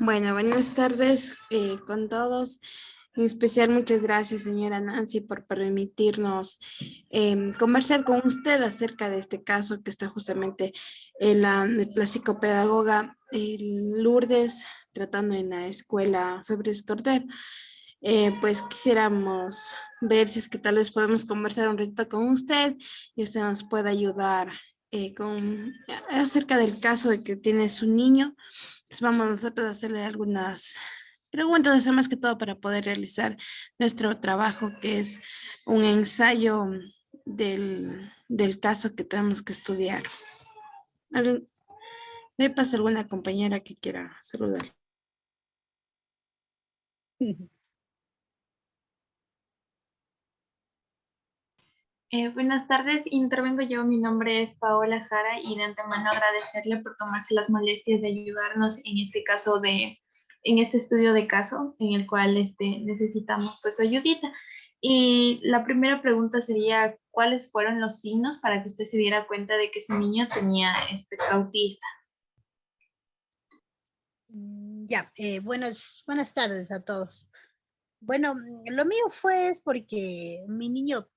Bueno, buenas tardes con todos. En especial, muchas gracias, señora Nancy, por permitirnos conversar con usted acerca de este caso que está justamente la psicopedagoga Lourdes tratando en la escuela Febres Cordero. Pues quisiéramos ver si es que tal vez podemos conversar un ratito con usted y usted nos pueda ayudar acerca del caso de que tiene su niño. Pues vamos nosotros a hacerle algunas preguntas, más que todo para poder realizar nuestro trabajo, que es un ensayo del caso que tenemos que estudiar. ¿De paso alguna compañera que quiera saludar? Buenas tardes, intervengo yo, mi nombre es Paola Jara y de antemano agradecerle por tomarse las molestias de ayudarnos en este caso en este estudio de caso en el cual necesitamos pues su ayudita. Y la primera pregunta sería, ¿cuáles fueron los signos para que usted se diera cuenta de que su niño tenía espectro autista? Ya, buenas tardes a todos. Bueno, lo mío fue es porque mi niño,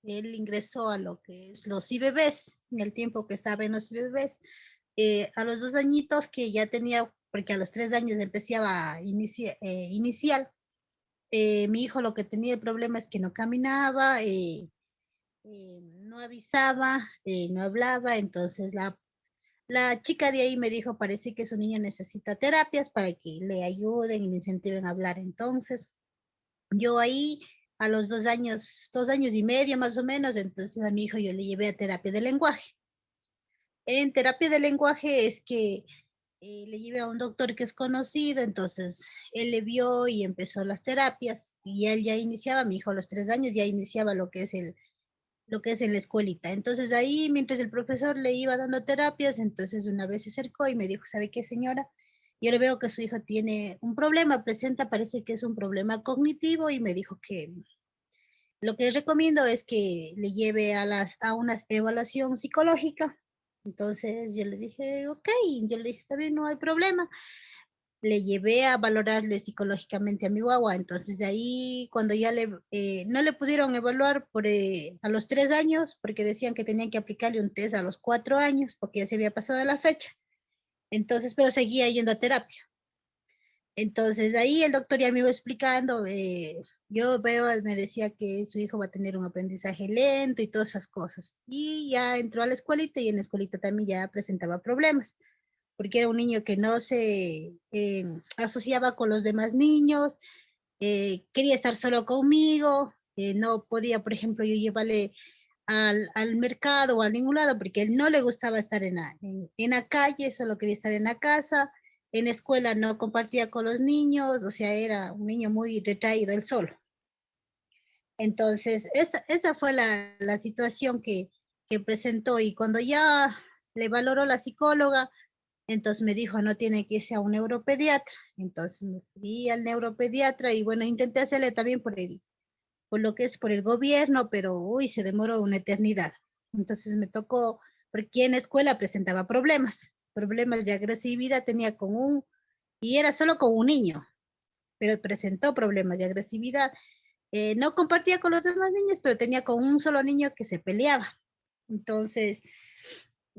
él ingresó a lo que es los IBBs, en el tiempo que estaba en los IBBs, a los 2 añitos que ya tenía, porque a los 3 años empezaba inicial, mi hijo lo que tenía el problema es que no caminaba, no avisaba, no hablaba, entonces la chica de ahí me dijo, parece que su niño necesita terapias para que le ayuden y le incentiven a hablar. Entonces, yo ahí a los 2 años, 2 años y medio más o menos, entonces a mi hijo yo le llevé a terapia de lenguaje. En terapia de lenguaje es que le llevé a un doctor que es conocido, entonces él le vio y empezó las terapias y él ya iniciaba, mi hijo a los 3 años ya iniciaba lo que es en la escuelita. Entonces ahí, mientras el profesor le iba dando terapias, entonces una vez se acercó y me dijo, ¿sabe qué, señora? Yo le veo que su hijo tiene un problema, presenta, parece que es un problema cognitivo y me dijo que lo que recomiendo es que le lleve a una evaluación psicológica. Entonces yo le dije, ok, yo le dije, está bien, no hay problema. Le llevé a valorarle psicológicamente a mi guagua. Entonces de ahí, cuando ya no le pudieron evaluar a los 3 años, porque decían que tenían que aplicarle un test a los 4 años, porque ya se había pasado la fecha. Entonces, pero seguía yendo a terapia. Entonces ahí el doctor ya me iba explicando, yo veo, me decía que su hijo va a tener un aprendizaje lento y todas esas cosas. Y ya entró a la escuelita y en la escuelita también ya presentaba problemas porque era un niño que no se asociaba con los demás niños, quería estar solo conmigo, no podía, por ejemplo, yo llevarle al mercado o a ningún lado porque él no le gustaba estar en la calle, solo quería estar en la casa, en la escuela no compartía con los niños, o sea, era un niño muy retraído él solo. Entonces, esa fue la situación que presentó y cuando ya le valoró la psicóloga, entonces me dijo, no tiene que irse a un neuropediatra. Entonces me fui al neuropediatra y bueno, intenté hacerle también por lo que es por el gobierno, pero uy, se demoró una eternidad. Entonces me tocó, porque en la escuela presentaba problemas de agresividad tenía y era solo con un niño, pero presentó problemas de agresividad. No compartía con los demás niños, pero tenía con un solo niño que se peleaba. Entonces,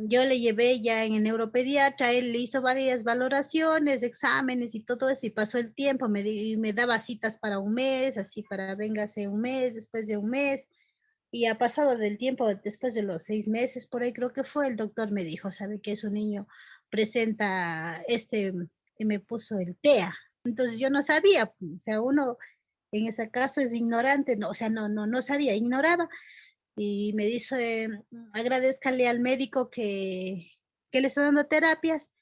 yo le llevé ya en el neuropediatra, él le hizo varias valoraciones, exámenes y todo eso, y pasó el tiempo, me daba citas para un mes, así para véngase un mes, después de un mes, y ha pasado del tiempo, después de los 6 meses, por ahí creo que fue, el doctor me dijo, ¿sabe que su niño presenta que me puso el TEA? Entonces yo no sabía, o sea, uno en ese caso es ignorante, no, o sea, no sabía, ignoraba, y me dice, agradezcale al médico que le está dando terapias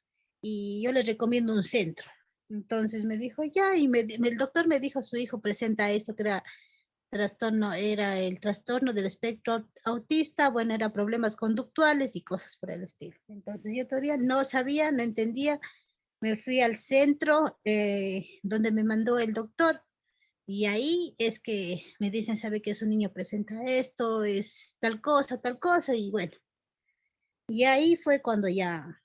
y yo le recomiendo un centro. Entonces me dijo, ya, y el doctor me dijo, su hijo presenta esto, que era el trastorno del espectro autista, bueno, era problemas conductuales y cosas por el estilo. Entonces yo todavía no sabía, no entendía, me fui al centro donde me mandó el doctor y ahí es que me dicen, sabe que su niño presenta esto, es tal cosa, y bueno. Y ahí fue cuando ya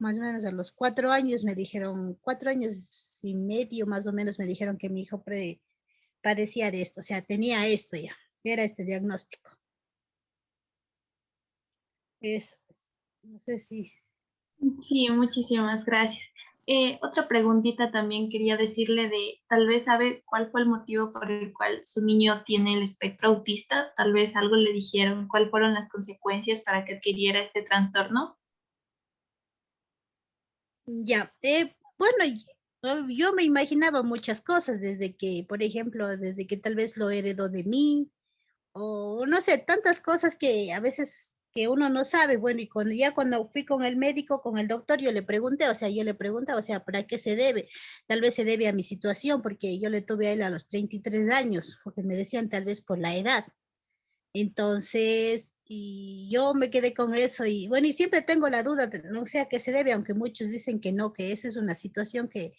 más o menos a los 4 años me dijeron, 4 años y medio más o menos me dijeron que mi hijo padecía de esto, o sea, tenía esto ya, era este diagnóstico. Eso, pues, no sé si... Sí, muchísimas gracias. Otra preguntita también quería decirle de, tal vez sabe cuál fue el motivo por el cual su niño tiene el espectro autista, tal vez algo le dijeron, cuáles fueron las consecuencias para que adquiriera este trastorno. Ya, bueno, yo me imaginaba muchas cosas desde que, por ejemplo, desde que tal vez lo heredó de mí, o no sé, tantas cosas que a veces que uno no sabe. Bueno, y cuando fui con el médico, con el doctor, yo le pregunté, o sea, yo le preguntaba, o sea, ¿para qué se debe? Tal vez se debe a mi situación, porque yo le tuve a él a los 33 años, porque me decían tal vez por la edad. Entonces, y yo me quedé con eso y bueno, y siempre tengo la duda, no sé a qué se debe, aunque muchos dicen que no, que esa es una situación que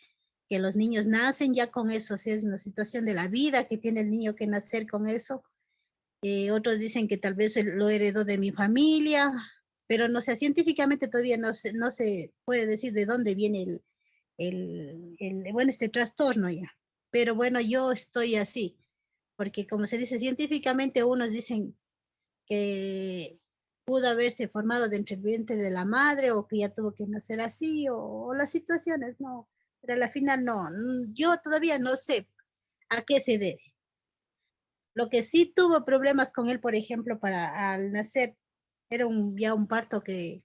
los niños nacen ya con eso, o sea, es una situación de la vida que tiene el niño que nacer con eso. Otros dicen que tal vez lo heredó de mi familia, pero no sé, científicamente todavía no se puede decir de dónde viene bueno, este trastorno ya. Pero bueno, yo estoy así, porque como se dice científicamente, unos dicen que pudo haberse formado dentro del vientre de la madre o que ya tuvo que nacer así o las situaciones, no, pero a la final no, yo todavía no sé a qué se debe. Lo que sí tuvo problemas con él, por ejemplo, para al nacer, era ya un parto que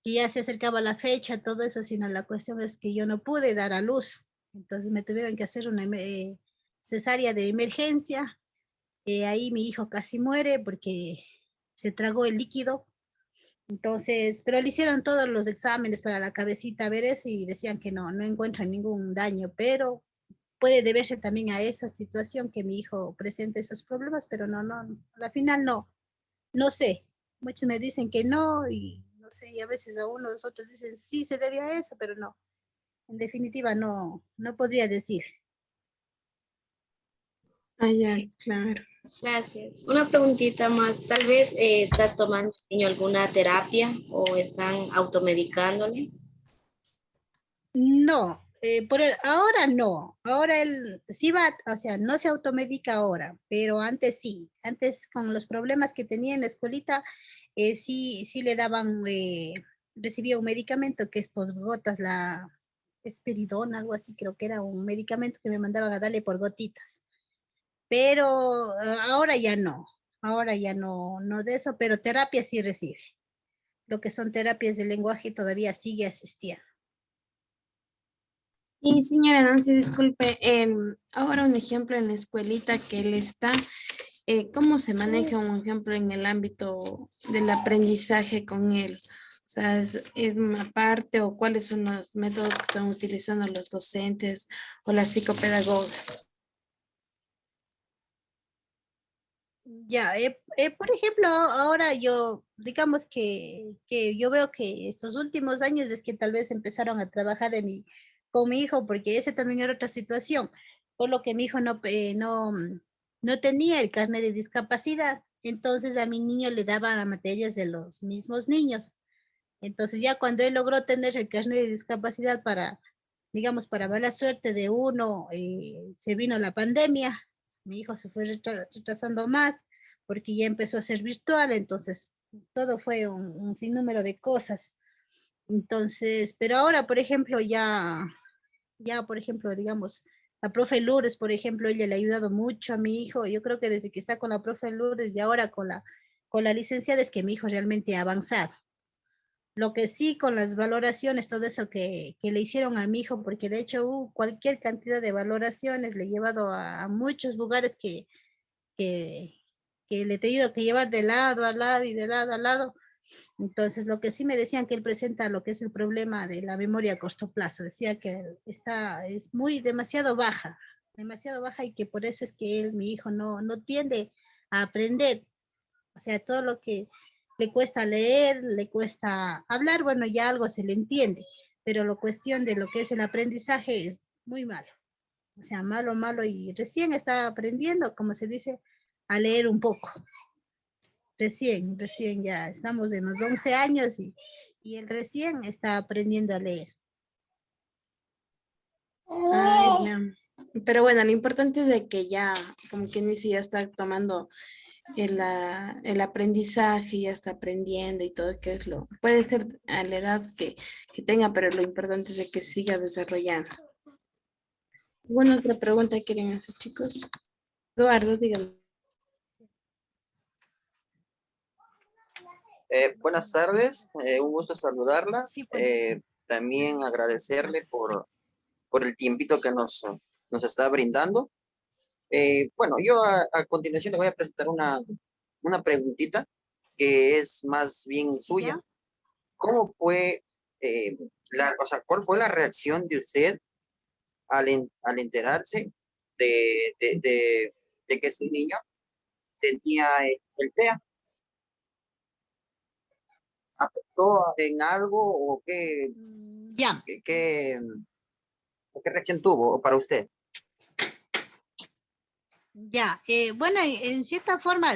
ya se acercaba la fecha, todo eso, sino la cuestión es que yo no pude dar a luz. Entonces me tuvieron que hacer una cesárea de emergencia. Ahí mi hijo casi muere porque se tragó el líquido. Entonces, pero le hicieron todos los exámenes para la cabecita a ver eso y decían que no encuentran ningún daño, pero puede deberse también a esa situación que mi hijo presente esos problemas, pero no, al final no sé. Muchos me dicen que no y no sé, y a veces a unos otros dicen sí se debe a eso, pero no. En definitiva no podría decir. Ah, ya, claro. Gracias. Una preguntita más. Tal vez está tomando el niño alguna terapia o están automedicándole. No, ahora no, ahora él sí va, o sea, no se automedica ahora, pero antes sí, antes con los problemas que tenía en la escuelita, sí le daban, recibía un medicamento que es por gotas, la esperidona, algo así, creo que era un medicamento que me mandaban a darle por gotitas, pero ahora ya no de eso, pero terapia sí recibe, lo que son terapias de lenguaje todavía sigue asistiendo. Y señora Nancy, disculpe, ahora un ejemplo en la escuelita que él está, ¿cómo se maneja un ejemplo en el ámbito del aprendizaje con él? O sea, ¿es una parte o cuáles son los métodos que están utilizando los docentes o la psicopedagoga? Ya, por ejemplo, ahora yo, digamos que yo veo que estos últimos años es que tal vez empezaron a trabajar con mi hijo, porque ese también era otra situación, por lo que mi hijo no tenía el carnet de discapacidad, entonces a mi niño le daban materias de los mismos niños. Entonces ya cuando él logró tener el carnet de discapacidad digamos, para mala suerte de uno, se vino la pandemia, mi hijo se fue retrasando más porque ya empezó a ser virtual, entonces todo fue un sinnúmero de cosas. Entonces, pero ahora, por ejemplo, por ejemplo, digamos, la profe Lourdes, por ejemplo, ella le ha ayudado mucho a mi hijo. Yo creo que desde que está con la profe Lourdes y ahora con la licenciada es que mi hijo realmente ha avanzado. Lo que sí con las valoraciones, todo eso que le hicieron a mi hijo, porque de hecho cualquier cantidad de valoraciones, le he llevado a muchos lugares que, que le he tenido que llevar de lado a lado y de lado a lado. Entonces, lo que sí me decían que él presenta lo que es el problema de la memoria a corto plazo. Decía que es demasiado baja y que por eso es que mi hijo, no tiende a aprender. O sea, todo lo que le cuesta leer, le cuesta hablar, bueno, ya algo se le entiende, pero la cuestión de lo que es el aprendizaje es muy malo. O sea, malo, malo, y recién está aprendiendo, como se dice, a leer un poco. Recién ya estamos en los 11 años y él recién está aprendiendo a leer. Ay, no. Pero bueno, lo importante es de que ya, como quien dice, ya está tomando el aprendizaje, ya está aprendiendo y todo, que es lo, puede ser a la edad que tenga, pero lo importante es de que siga desarrollando. ¿Alguna otra pregunta quieren hacer, chicos? Eduardo, díganme. Buenas tardes, un gusto saludarla. Sí, pues. También agradecerle por el tiempito que nos está brindando. Bueno, yo a continuación le voy a presentar una preguntita que es más bien suya. ¿Ya? ¿Cómo fue, o sea, cuál fue la reacción de usted al enterarse de que su niño tenía el TEA? ¿Afectó en algo o Ya, qué, qué, qué reacción tuvo para usted? ya. Bueno, en cierta forma,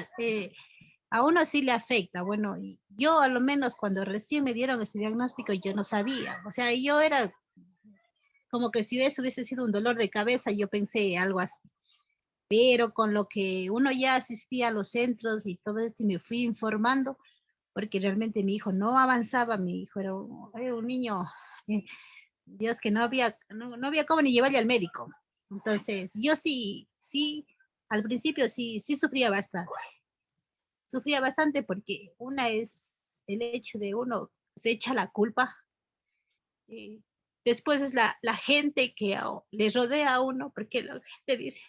a uno sí le afecta. Bueno, y yo a lo menos cuando recién me dieron ese diagnóstico, yo no sabía. O sea, yo era como que si eso hubiese sido un dolor de cabeza, yo pensé algo así. Pero con lo que uno ya asistía a los centros y todo esto, y me fui informando, porque realmente mi hijo no avanzaba, mi hijo era un niño, eh, Dios, que no había cómo ni llevarle al médico. Entonces, yo sí, al principio sí sufría bastante porque una es el hecho de uno se echa la culpa, eh, después es la gente que le rodea a uno, porque la gente dice,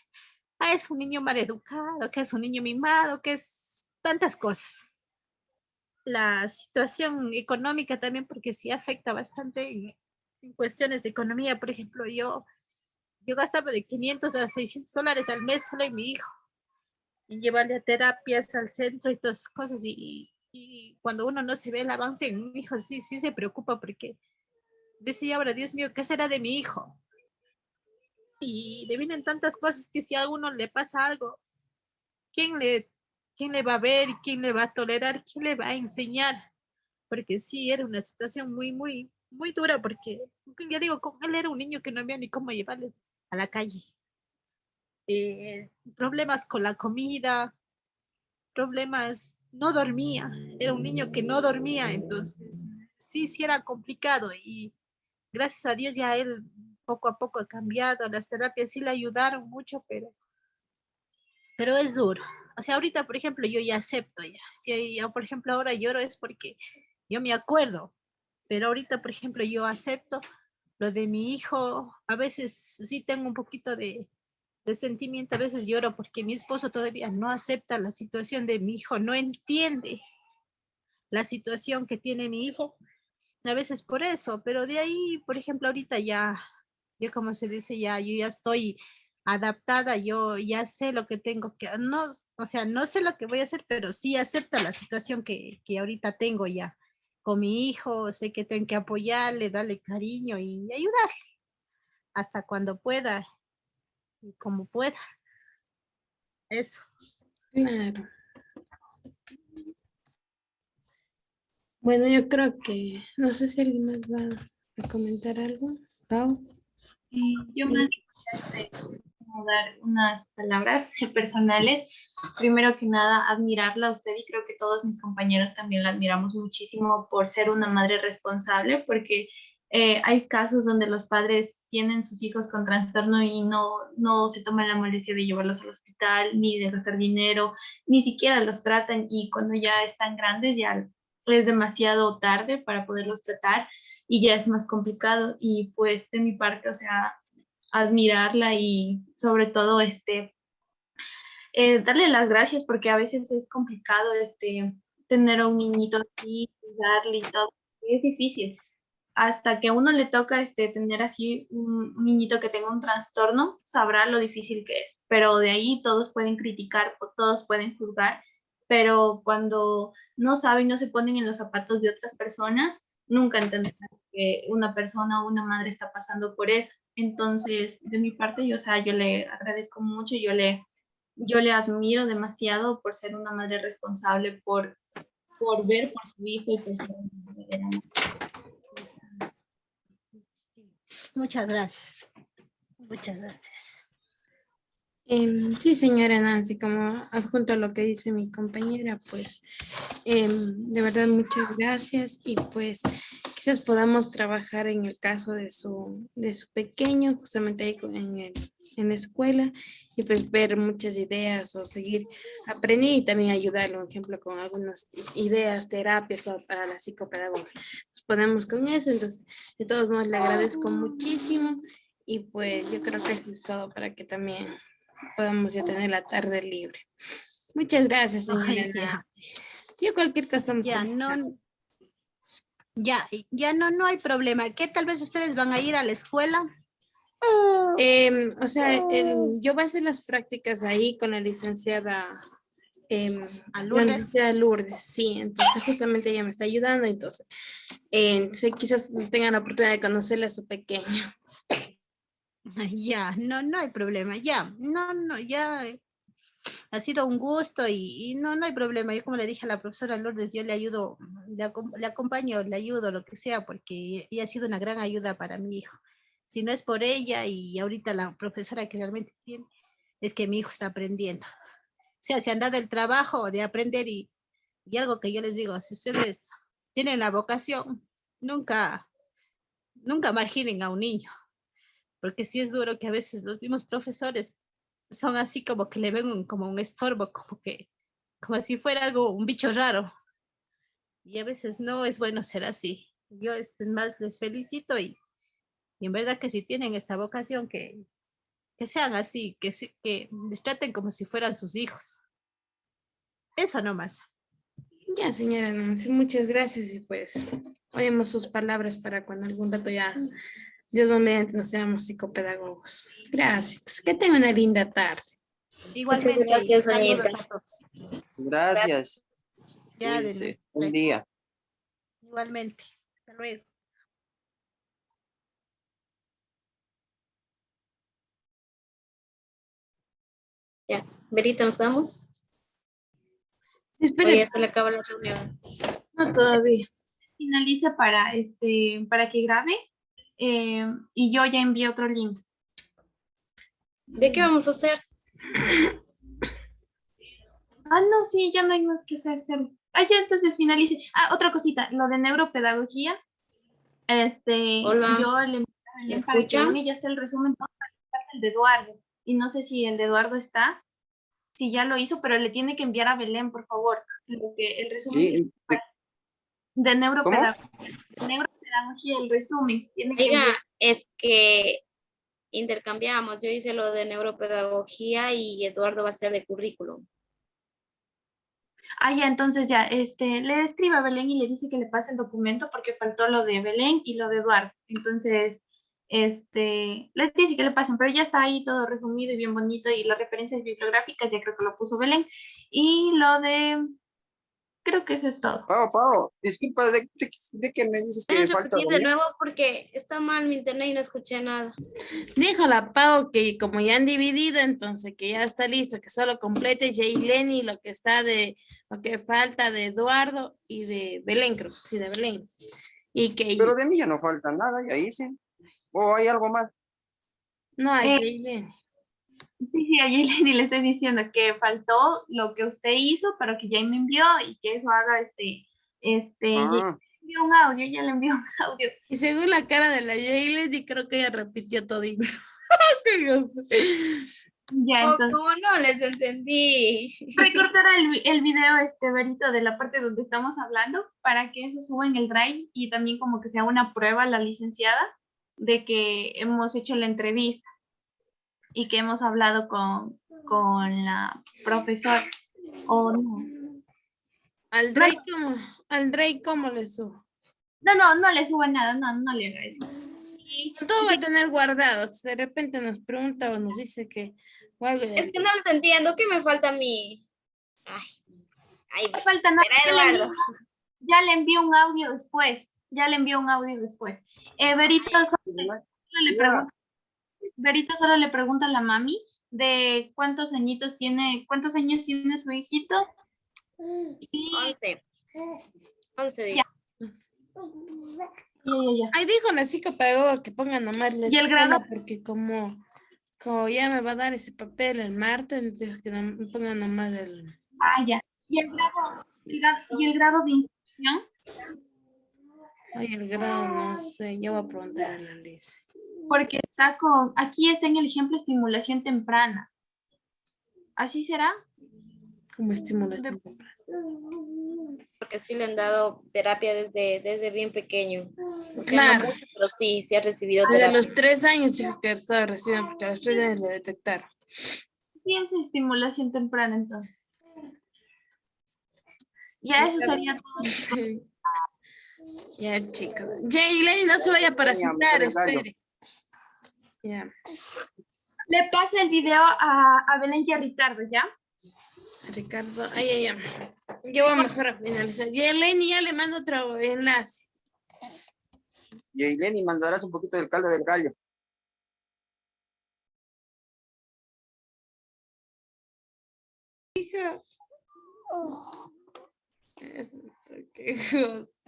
ah, es un niño mal educado, que es un niño mimado, que es tantas cosas. La situación económica también, porque sí afecta bastante en cuestiones de economía. Por ejemplo, yo gastaba de 500 a $600 al mes solo en mi hijo, en llevarle a terapias al centro y todas esas cosas. Y cuando uno no se ve el avance en mi hijo, sí se preocupa porque decía, ahora, Dios mío, ¿qué será de mi hijo? Y le vienen tantas cosas que si a uno le pasa algo, ¿quién le, quién le va a ver? ¿Quién le va a tolerar? ¿Quién le va a enseñar? Porque sí, era una situación muy dura, porque ya digo, con él era un niño que no había ni cómo llevarle a la calle. Problemas con la comida, problemas, no dormía, era un niño que no dormía, entonces sí era complicado y gracias a Dios ya él poco a poco ha cambiado, las terapias sí le ayudaron mucho, pero es duro. O sea, ahorita, por ejemplo, yo ya acepto ya. Si yo, por ejemplo, ahora lloro es porque yo me acuerdo, pero ahorita, por ejemplo, yo acepto lo de mi hijo. A veces sí tengo un poquito de sentimiento, a veces lloro porque mi esposo todavía no acepta la situación de mi hijo, no entiende la situación que tiene mi hijo. A veces por eso, pero de ahí, por ejemplo, ahorita ya como se dice, yo ya estoy adaptada, yo ya sé lo que tengo que, no, o sea, no sé lo que voy a hacer, pero sí acepto la situación que ahorita tengo ya con mi hijo, sé que tengo que apoyarle, darle cariño y ayudar hasta cuando pueda y como pueda. Eso. Claro. Bueno, yo creo que, no sé si alguien más va a comentar algo. Pau. Yo más como dar unas palabras personales. Primero que nada, admirarla a usted y creo que todos mis compañeros también la admiramos muchísimo por ser una madre responsable, porque hay casos donde los padres tienen sus hijos con trastorno y no se toman la molestia de llevarlos al hospital, ni de gastar dinero, ni siquiera los tratan y cuando ya están grandes ya es demasiado tarde para poderlos tratar y ya es más complicado. Y pues de mi parte, o sea, admirarla y sobre todo darle las gracias porque a veces es complicado tener a un niñito así, darle y todo, es difícil. Hasta que a uno le toca tener así un niñito que tenga un trastorno, sabrá lo difícil que es. Pero de ahí todos pueden criticar, todos pueden juzgar, pero cuando no saben, no se ponen en los zapatos de otras personas, nunca entenderán que una persona o una madre está pasando por eso. Entonces, de mi parte, yo, o sea, yo le agradezco mucho, yo le admiro demasiado por ser una madre responsable, por por ver por su hijo y por su... Muchas gracias. Muchas gracias. Sí, señora Nancy, como adjunto a lo que dice mi compañera, pues de verdad muchas gracias y pues quizás podamos trabajar en el caso de su pequeño, justamente ahí en la escuela y pues ver muchas ideas o seguir aprendiendo y también ayudarle, por ejemplo, con algunas ideas, terapias para la psicopedagogía. Nos ponemos con eso, entonces de todos modos le agradezco muchísimo y pues yo creo que eso es todo para que también podamos ya tener la tarde libre. Muchas gracias, señora Ay, ya. Nancy. Yo cualquier cosa estamos Ya, comunicando. no, ya no hay problema. ¿Qué tal vez ustedes van a ir a la escuela? O sea, yo voy a hacer las prácticas ahí con la licenciada ¿A la Lourdes? licenciada Lourdes, sí, entonces justamente ella me está ayudando, entonces quizás tengan la oportunidad de conocerle a su pequeño. Ya, no hay problema. Ya, ya ha sido un gusto y no hay problema. Yo como le dije a la profesora Lourdes, yo le ayudo, le acompaño, le ayudo, lo que sea, porque ella ha sido una gran ayuda para mi hijo. Si no es por ella y ahorita la profesora que realmente tiene, es que mi hijo está aprendiendo. O sea, se han dado el trabajo de aprender y algo que yo les digo, si ustedes tienen la vocación, nunca marginen a un niño, porque sí es duro que a veces los mismos profesores son así como que le ven como un estorbo, como si fuera algo, un bicho raro. Y a veces no es bueno ser así. Yo es más les felicito y en verdad que si tienen esta vocación, que sean así, que les traten como si fueran sus hijos. Eso nomás. Ya, señora Nancy, muchas gracias y pues oímos sus palabras para cuando algún rato ya, Dios mediante, nos seamos psicopedagogos. Gracias. Que tenga una linda tarde. Muchas Igualmente, y gracias, saludos Anita. a todos. Gracias. Ya, de nada. Cuídense. Buen día. Igualmente. Hasta luego. Ya, Verita, ¿nos vamos? O Espera, ya se le acaba la reunión. no todavía. Finaliza para que grabe y yo ya envié otro link. ¿De qué vamos a hacer? Ah, no, sí, ya no hay más que hacer. Ah, ya entonces finalice. Ah, otra cosita, lo de neuropedagogía. Hola, Yo le envié a ¿me Belén para que escuchan? une, ya está el resumen, todo falta el de Eduardo. Y no sé si el de Eduardo está, si ya lo hizo, pero le tiene que enviar a Belén, por favor, el resumen Sí, de ¿cómo? neuropedagogía, el resumen, tiene que Oiga, enviar. es que intercambiamos. Yo hice lo de neuropedagogía y Eduardo va a ser de currículum. Ah, ya, entonces ya, le escribe a Belén y le dice que le pase el documento porque faltó lo de Belén y lo de Eduardo. Entonces, les dice que le pasen, pero ya está ahí todo resumido y bien bonito y las referencias bibliográficas ya creo que lo puso Belén. Y creo que eso es todo. Pau, disculpa, ¿de qué me dices que ¿Pueden falta repetir de dormir? nuevo? Porque está mal mi internet y no escuché nada. Dijo la Pau que como ya han dividido, entonces que ya está listo, que solo complete Jayleni lo que lo que falta de Eduardo y de Belén, creo, sí, de Belén. Y Pero que de mí ya no falta nada, ya hice. ¿O hay algo más? no hay Eh, Jayleni. sí, a Yeleni le estoy diciendo que faltó lo que usted hizo, pero que ya me envió y que eso haga ya Ah, envió un audio, ya le envió un audio. Y según la cara de la Jayleni, creo que ella repitió todo. Que yo sé. Ya, Oh, entonces, ¿cómo no les entendí? recortar el video, Berito, de la parte donde estamos hablando, para que eso suba en el Drive y también como que sea una prueba a la licenciada de que hemos hecho la entrevista y que hemos hablado con la profesora. O no. Al No, Drake, al Drake, ¿cómo le subo? no le suba nada, no le haga eso. Todo va a tener guardado. Si de repente nos pregunta o nos dice que o algo Es que no les entiendo. ¿Qué me falta a mí? Ay, ay, No falta nada, será Eduardo. ya le envío un audio después. Ya le envío un audio después. ya. Berito solo le pregunta a la mami de cuántos años tiene su hijito. Y 11. 11 días. Ya. Ay, dijo la psicopedagoga que ponga nomás la ¿Y el grado? escuela, porque como ya me va a dar ese papel el martes, dijo que no, ponga nomás el... Ah, ya. ¿Y el grado de instrucción? Ay, el grado, no sé, yo voy a preguntar a la Liz. Porque aquí está en el ejemplo estimulación temprana. ¿Así será? Como estimulación. Porque sí le han dado terapia desde bien pequeño. O sea, Claro. no mucho, pero sí ha recibido Desde terapia. los 3 años dijo que estaba recibiendo, porque a los 3 años le detectaron. Sí, es estimulación temprana entonces. Ya eso sería todo, chicos. Ya, chicos. Jaylen, no se vaya a parasitar, espere. Ya. Le pasa el video a Belén y a Ricardo, ¿ya? Ricardo, ay. Yo voy mejor a finalizar. Jaylen, ya le mando otro enlace. Y Lenny, mandarás un poquito del caldo del gallo. Hija. Qué cosa.